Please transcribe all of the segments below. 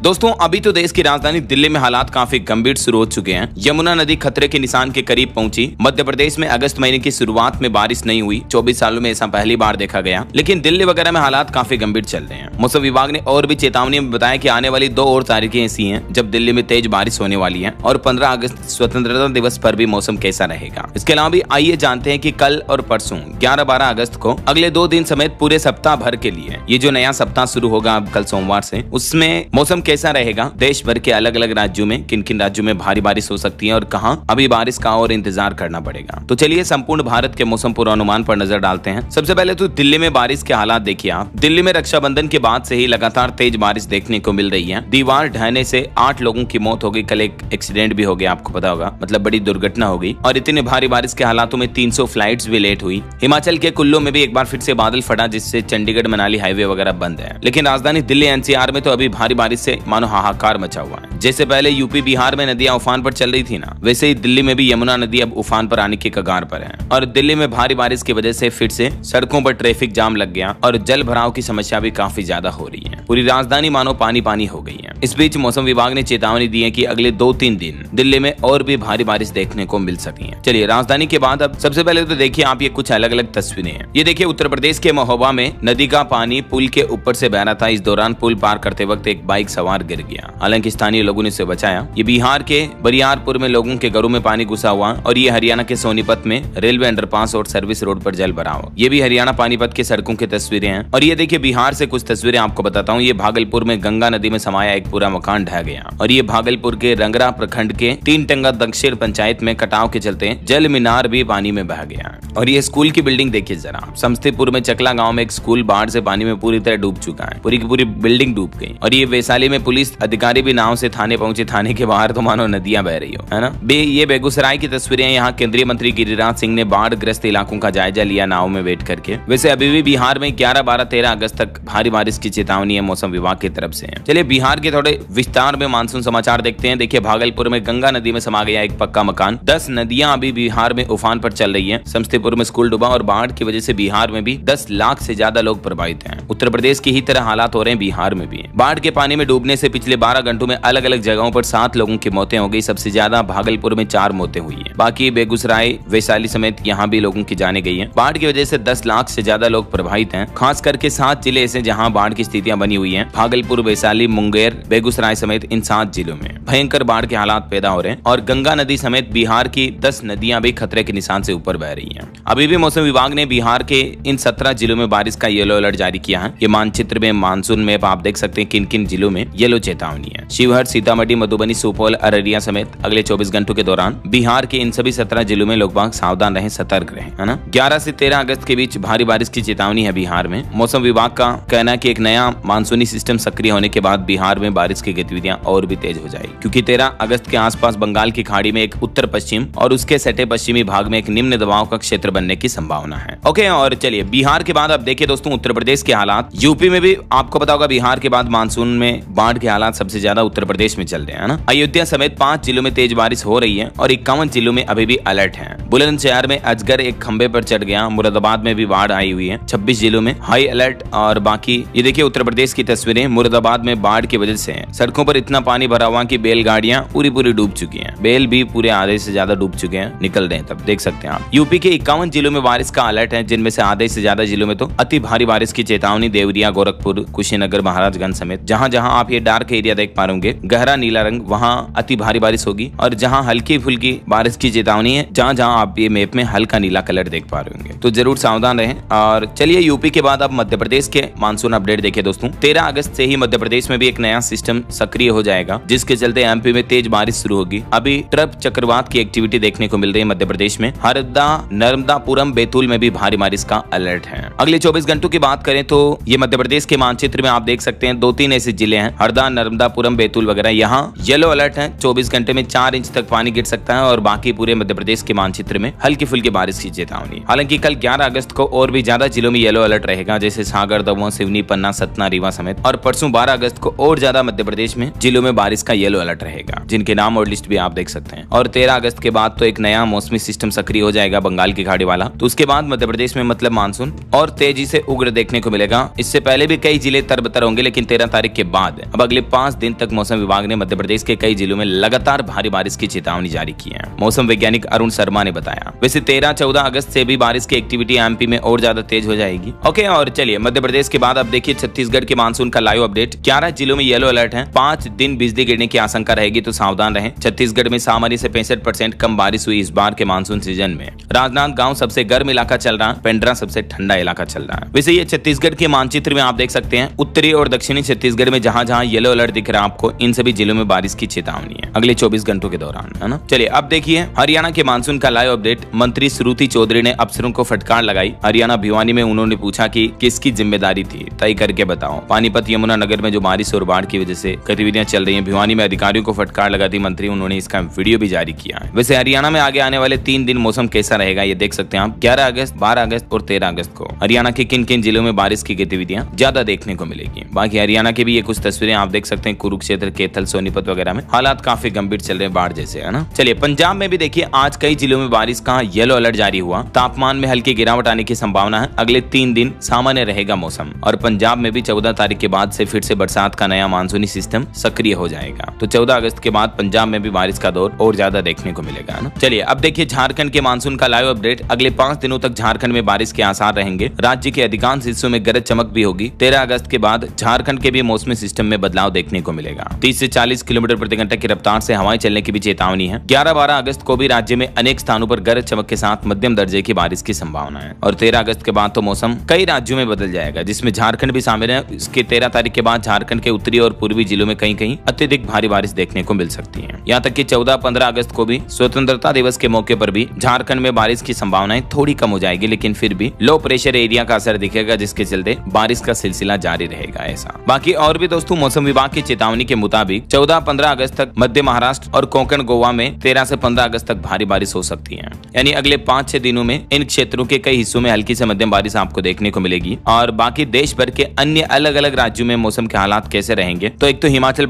दोस्तों अभी तो देश की राजधानी दिल्ली में हालात काफी गंभीर शुरू हो चुके हैं। यमुना नदी खतरे के निशान के करीब पहुंची। मध्य प्रदेश में अगस्त महीने की शुरुआत में बारिश नहीं हुई। 24 सालों में ऐसा पहली बार देखा गया। लेकिन दिल्ली वगैरह में हालात काफी गंभीर चल रहे हैं। मौसम विभाग ने और भी चेतावनी में बताया कि आने वाली 2 और तारीखें ऐसी हैं जब दिल्ली में तेज बारिश होने वाली है और 15 अगस्त स्वतंत्रता दिवस पर भी मौसम कैसा रहेगा। इसके अलावा भी आइए जानते हैं कि कल और परसों 11-12 अगस्त को अगले 2 दिन समेत पूरे सप्ताह भर के लिए ये जो नया सप्ताह शुरू होगा अब कल सोमवार से, उसमें मौसम कैसा रहेगा। देश भर के अलग अलग राज्यों में किन किन राज्यों में भारी बारिश हो सकती है और कहां अभी बारिश का और इंतजार करना पड़ेगा। तो चलिए संपूर्ण भारत के मौसम पूर्वानुमान पर नजर डालते हैं। सबसे पहले तो दिल्ली में बारिश के हालात देखिए आप। दिल्ली में रक्षाबंधन के बाद से ही लगातार तेज बारिश देखने को मिल रही है। दीवार ढहने से 8 लोगों की मौत हो गई। कल एक एक्सीडेंट भी हो गया, आपको पता होगा, मतलब बड़ी दुर्घटना हो गई। और इतने भारी बारिश के हालातों में 300 फ्लाइट्स भी लेट हुई। हिमाचल के कुल्लू में भी एक बार फिर से बादल फटा, जिससे चंडीगढ़ मनाली हाईवे वगैरह बंद है। लेकिन राजधानी दिल्ली एनसीआर में तो अभी भारी बारिश से मानो हाहाकार मचा हुआ है। जैसे पहले यूपी बिहार में नदियां उफान पर चल रही थी ना, वैसे ही दिल्ली में भी यमुना नदी अब उफान पर आने की कगार पर है। और दिल्ली में भारी बारिश की वजह से फिर से सड़कों पर ट्रैफिक जाम लग गया और जल भराव की समस्या भी काफी ज्यादा हो रही है। पूरी राजधानी मानो पानी पानी हो गई है। इस बीच मौसम विभाग ने चेतावनी दी है कि अगले 2-3 दिन दिल्ली में और भी भारी बारिश देखने को मिल सकती है। चलिए राजधानी के बाद अब सबसे पहले तो देखिए आप ये कुछ अलग अलग तस्वीरें हैं। ये देखिए उत्तर प्रदेश के महोबा में नदी का पानी पुल के ऊपर से बह रहा था। इस दौरान पुल पार करते वक्त एक बाइक सवार गिर गया। हालांकि स्थानीय लोगों ने इसे बचाया। ये बिहार के बरियारपुर में लोगों के घरों में पानी घुसा हुआ और ये हरियाणा के सोनीपत में रेलवे अंडरपास और सर्विस रोड पर जल भराव। ये भी हरियाणा पानीपत के सड़कों की तस्वीरें हैं। और ये देखिए बिहार से कुछ तस्वीरें आपको बताता हूँ। ये भागलपुर में गंगा नदी में समाया एक पूरा मकान ढह गया। और ये भागलपुर के रंगरा प्रखंड के 3 टंगा दक्षिण पंचायत में कटाव के चलते जल मीनार भी पानी में बह गया। और ये स्कूल की बिल्डिंग देखिए जरा। समस्तीपुर में चकला गाँव में एक स्कूल बाढ़ से पानी में पूरी तरह डूब चुका है। पूरी की पूरी बिल्डिंग डूब गई। और ये वैशाली में पुलिस अधिकारी भी नाव से थाने पहुंचे। थाने के बाहर तो मानो नदियां बह रही हो, है ना। ये बेगूसराय की तस्वीरें। यहाँ केंद्रीय मंत्री गिरिराज सिंह ने बाढ़ ग्रस्त इलाकों का जायजा लिया नाव में बैठ करके। वैसे अभी भी बिहार में 11, 12, 13 अगस्त तक भारी बारिश की चेतावनी है मौसम विभाग की तरफ से। चलिए बिहार के थोड़े विस्तार में मानसून समाचार देखते हैं। देखिए भागलपुर में गंगा नदी में समा गया एक पक्का मकान। 10 नदियां अभी बिहार में उफान पर चल रही है। समस्तीपुर में स्कूल डूबा और बाढ़ की वजह से बिहार में भी 10 लाख से ज्यादा लोग प्रभावित हैं। उत्तर प्रदेश की ही तरह हालात हो रहे हैं बिहार में भी। बाढ़ के पानी में डूबने से पिछले 12 घंटों में अलग अलग जगहों पर 7 लोगों की मौतें हो गई। सबसे ज्यादा भागलपुर में 4 मौतें हुई हैं। बाकी बेगूसराय, वैशाली समेत यहाँ भी लोगों की जाने गई हैं। बाढ़ की वजह से 10 लाख से ज्यादा लोग प्रभावित हैं। खास करके 7 जिले ऐसे जहाँ बाढ़ की स्थितियां बनी हुई हैं। भागलपुर, वैशाली, मुंगेर, बेगूसराय समेत इन 7 जिलों में भयंकर बाढ़ के हालात पैदा हो रहे हैं। और गंगा नदी समेत बिहार की 10 नदियां भी खतरे के निशान से ऊपर बह रही हैं। अभी भी मौसम विभाग ने बिहार के इन 17 जिलों में बारिश का येलो अलर्ट जारी किया है। ये मानचित्र में मानसून मैप आप देख सकते हैं किन किन जिलों में येलो चेतावनी है। शिवहर, सीतामढ़ी, मधुबनी, सुपौल, अररिया समेत अगले 24 घंटों के दौरान बिहार के इन सभी 17 जिलों में लोग बाग सावधान रहें, सतर्क रहें, है ना। 11 से 13 अगस्त के बीच भारी बारिश की चेतावनी है बिहार में। मौसम विभाग का कहना है कि एक नया मानसूनी सिस्टम सक्रिय होने के बाद बिहार में बारिश की गतिविधियां और भी तेज हो जाएगी, क्योंकि 13 अगस्त के आसपास बंगाल की खाड़ी में एक उत्तर पश्चिम और उसके सटे पश्चिमी भाग में एक निम्न दबाव का क्षेत्र बनने की संभावना है। ओके, और चलिए बिहार के बाद अब देखिए दोस्तों उत्तर प्रदेश के हालात। यूपी में भी आपको पता होगा बिहार के बाद मानसून में बाढ़ के हालात सबसे ज्यादा उत्तर प्रदेश में चल रहे हैं ना। अयोध्या समेत 5 जिलों में तेज बारिश हो रही है और 51 जिलों में अभी भी अलर्ट है। बुलंदशहर में अजगर एक खंबे पर चढ़ गया। मुरादाबाद में भी बाढ़ आई हुई है। 26 जिलों में हाई अलर्ट। और बाकी ये देखिए उत्तर प्रदेश की तस्वीरें। मुरादाबाद में बाढ़ की वजह से सड़कों पर इतना पानी भरा हुआ कि बैलगाड़ियां पूरी डूब चुकी हैं। बैल भी पूरे आधे से ज्यादा डूब चुके हैं, निकल रहे हैं, तब देख सकते हैं आप। यूपी के 51 जिलों में बारिश का अलर्ट है, जिनमें से आधे से ज्यादा जिलों में तो अति भारी बारिश की चेतावनी। देवरिया, गोरखपुर, कुशीनगर, महाराजगंज समेत जहां जहां आप ये डार्क एरिया देख पा रहे होंगे, गहरा नीला रंग, वहां अति भारी बारिश होगी। और जहां हल्की फुल्की बारिश की चेतावनी है, जहां जहां आप ये मैप में हल्का नीला कलर देख पा रहे होंगे, तो जरूर सावधान रहें। और चलिए यूपी के बाद अब मध्य प्रदेश के मानसून अपडेट देखिए दोस्तों। 13 अगस्त से ही मध्य प्रदेश में भी एक नया सिस्टम सक्रिय हो जाएगा, जिसके चलते एमपी में तेज बारिश शुरू होगी। अभी ट्रफ चक्रवात की एक्टिविटी देखने को मिल रही है मध्य प्रदेश में। हरदा, नर्मदापुरम, बैतूल में भी भारी बारिश का अलर्ट है। अगले 24 घंटों की बात करें तो ये मध्य प्रदेश के मानचित्र में आप देख सकते हैं 2-3 ऐसे जिले हैं, हरदा, नर्मदापुरम, बैतूल वगैरह। यहाँ येलो अलर्ट है। 24 घंटे में 4 इंच तक पानी गिर सकता है। और बाकी पूरे मध्य प्रदेश के मानचित्र में हल्की फुल्की बारिश की चेतावनी। हालांकि कल 11 अगस्त को और भी ज्यादा जिलों में येलो अलर्ट रहेगा, जैसे सागर, दमोह, सिवनी, पन्ना, सतना, रीवा समेत। और परसों 12 अगस्त को और ज्यादा मध्य प्रदेश में जिलों में बारिश का येलो अलर्ट रहेगा, जिनके नाम और लिस्ट भी आप देख सकते हैं। और 13 अगस्त के बाद तो एक नया मौसमी सिस्टम सक्रिय हो जाएगा बंगाल की खाड़ी वाला। तो उसके बाद मध्य प्रदेश में मतलब मानसून और तेजी से उग्र देखने को मिलेगा। इससे पहले भी कई जिले तरबतर होंगे, लेकिन 13 तारीख के बाद अब अगले 5 दिन तक मौसम विभाग ने मध्य प्रदेश के कई जिलों में लगातार भारी बारिश की चेतावनी जारी की है। मौसम वैज्ञानिक अरुण शर्मा ने बताया। वैसे 13-14 अगस्त से भी बारिश की एक्टिविटी एमपी में और ज्यादा तेज हो जाएगी। ओके, और चलिए मध्य प्रदेश के बाद अब देखिए छत्तीसगढ़ के मानसून का लाइव अपडेट। 11 जिलों में येलो अलर्ट है। 5 दिन बिजली गिरने की आशंका रहेगी, तो सावधान रहें। छत्तीसगढ़ में सामान्य से 65% कम बारिश हुई इस बार के मानसून सीजन में। राजनांदगांव सबसे गर्म इलाका चल रहा है, पेंड्रा सबसे ठंडा इलाका चल रहा है। वैसे ये छत्तीसगढ़ के मानचित्र में आप देख सकते हैं, उत्तरी और दक्षिणी छत्तीसगढ़ में जहां जहां येलो अलर्ट दिख रहा है आपको, इन सभी जिलों में बारिश की चेतावनी है अगले 24 घंटों के दौरान, है ना। चलिए अब देखिए हरियाणा के मानसून का लाइव अपडेट। मंत्री श्रुति चौधरी ने अफसरों को फटकार लगाई। हरियाणा भिवानी में उन्होंने पूछा कि किसकी जिम्मेदारी थी, तय करके बताओ। पानीपत यमुना नगर में जो बारिश और बाढ़ की वजह से गतिविधियां चल रही हैं, भिवानी में अधिकारियों को फटकार लगाती मंत्री, उन्होंने इसका वीडियो भी जारी किया है। वैसे हरियाणा में आगे आने वाले 3 दिन मौसम कैसा रहेगा ये देख सकते हैं आप। 11 अगस्त, 12 अगस्त और 13 अगस्त को हरियाणा के किन किन जिलों में बारिश की गतिविधियां ज्यादा देखने को मिलेगी। बाकी हरियाणा के भी ये कुछ तस्वीरें आप देख सकते हैं, कुरुक्षेत्र, कैथल, सोनीपत वगैरह में हालात काफी गंभीर चल रहे हैं, बाढ़ जैसे, है ना। चलिए पंजाब में भी देखिए आज कई जिलों में बारिश का येलो अलर्ट जारी हुआ। तापमान में हल्की गिरावट आने की संभावना है। अगले 3 दिन सामान्य रहेगा मौसम। और पंजाब में भी 14 तारीख के बाद से फिर से बरसात का नया मानसूनी सिस्टम सक्रिय हो जाएगा। तो 14 अगस्त के बाद पंजाब में भी बारिश का दौर और ज्यादा देखने को मिलेगा, है ना। चलिए अब देखिए झारखंड के मानसून का लाइव अपडेट। अगले 5 दिनों तक झारखंड में बारिश के आसार रहेंगे। राज्य के अधिकांश हिस्सों में गरज चमक भी होगी। 13 अगस्त के बाद झारखंड के भी मौसमी सिस्टम में बदलाव देखने को मिलेगा। 30 से 40 किलोमीटर प्रति घंटे की रफ्तार से हवाएं चलने की भी चेतावनी है। 11-12 अगस्त को भी राज्य में अनेक स्थानों पर गरज चमक के साथ मध्यम दर्जे की बारिश की संभावना है। और 13 अगस्त के बाद तो मौसम कई राज्यों में बदल जाएगा, जिसमें झारखंड भी शामिल है। इसके 13 तारीख के बाद झारखंड के उत्तरी और पूर्वी जिलों में कहीं कहीं अत्यधिक भारी बारिश देखने को मिल सकती है। यहाँ तक कि 14-15 अगस्त को भी स्वतंत्रता दिवस के मौके पर भी झारखंड में बारिश की संभावनाएं थोड़ी कम हो जाएगी, लेकिन फिर भी लो प्रेशर एरिया का असर दिखेगा, जिसके चलते बारिश का सिलसिला जारी रहेगा ऐसा। बाकी और भी दोस्तों मौसम विभाग की चेतावनी के मुताबिक 14-15 अगस्त तक मध्य महाराष्ट्र और कोंकण गोवा में 13 से 15 अगस्त तक भारी बारिश हो सकती है। यानी अगले 5-6 दिनों में इन क्षेत्रों के कई हिस्सों में हल्की से मध्यम बारिश आपको देखने को मिलेगी। और बाकी देश भर के अन्य अलग अलग राज्यों में मौसम के हालात कैसे रहेंगे, तो एक तो हिमाचल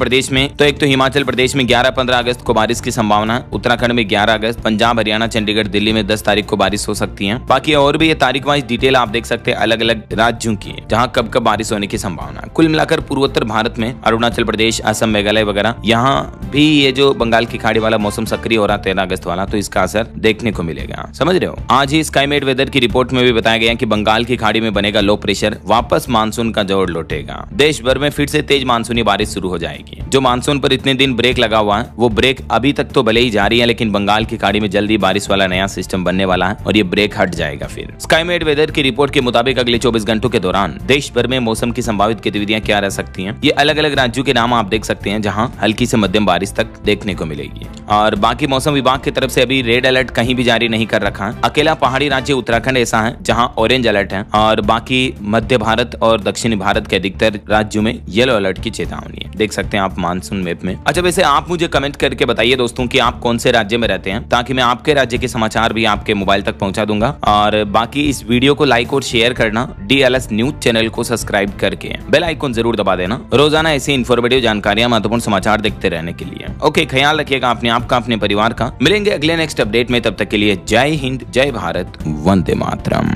प्रदेश में 11-15 अगस्त को बारिश की संभावना है। उत्तराखंड में 11 अगस्त, पंजाब, हरियाणा, चंडीगढ़, दिल्ली में 10 तारीख को बारिश हो सकती है। बाकी और भी ये तारीख वाइज डिटेल आप देख सकते हैं अलग अलग राज्यों की, जहाँ कब कब बारिश होने की संभावना है। कुल मिलाकर पूर्वोत्तर भारत में अरुणाचल प्रदेश, असम, मेघालय वगैरह यहाँ भी ये जो बंगाल की खाड़ी वाला मौसम सक्रिय हो रहा है 13 अगस्त वाला, तो इसका असर देखने को मिलेगा। समझ रहे हो। आज ही स्काईमेट वेदर की रिपोर्ट में भी बताया गया कि बंगाल की खाड़ी में बनेगा लो प्रेशर, वापस मानसून का जोर लौटेगा। देश भर में फिर से तेज मानसूनी बारिश शुरू हो जाएगी। जो मानसून पर इतने दिन ब्रेक लगा हुआ है, वो ब्रेक अभी तक तो भले ही जारी है, लेकिन बंगाल की खाड़ी में जल्दी बारिश वाला नया सिस्टम बनने वाला है और ये ब्रेक हट जाएगा फिर। स्काईमेट वेदर की रिपोर्ट के मुताबिक अगले 24 घंटों के दौरान देश भर में मौसम की संभावित गतिविधियां क्या रह सकती हैं, ये अलग अलग राज्यों के नाम आप देख सकते हैं, जहां हल्की से मध्यम बारिश तक देखने को मिलेगी। और बाकी मौसम विभाग की तरफ से अभी रेड अलर्ट कहीं भी जारी नहीं कर रखा है। अकेला पहाड़ी राज्य उत्तराखंड ऐसा है जहां ऑरेंज अलर्ट है, और बाकी मध्य भारत और दक्षिणी भारत के अधिकतर राज्यों में येलो अलर्ट की चेतावनी है। देख सकते हैं आप मानसून मैप में। अच्छा, वैसे आप मुझे कमेंट करके बताइए दोस्तों कि आप कौन से राज्य में रहते हैं, ताकि मैं आपके राज्य के समाचार भी आपके मोबाइल तक पहुंचा दूंगा। और बाकी इस वीडियो को लाइक और शेयर करना, DLS न्यूज चैनल को सब्सक्राइब करके बेल आइकन जरूर दबा देना, रोजाना ऐसी इन्फॉर्मेटिव जानकारियां, महत्वपूर्ण समाचार देखते रहने के लिए। ओके, ख्याल रखिएगा अपने आप का, अपने परिवार का। मिलेंगे अगले नेक्स्ट अपडेट में, तब तक के लिए जय हिंद, जय भारत, वंदे मातरम।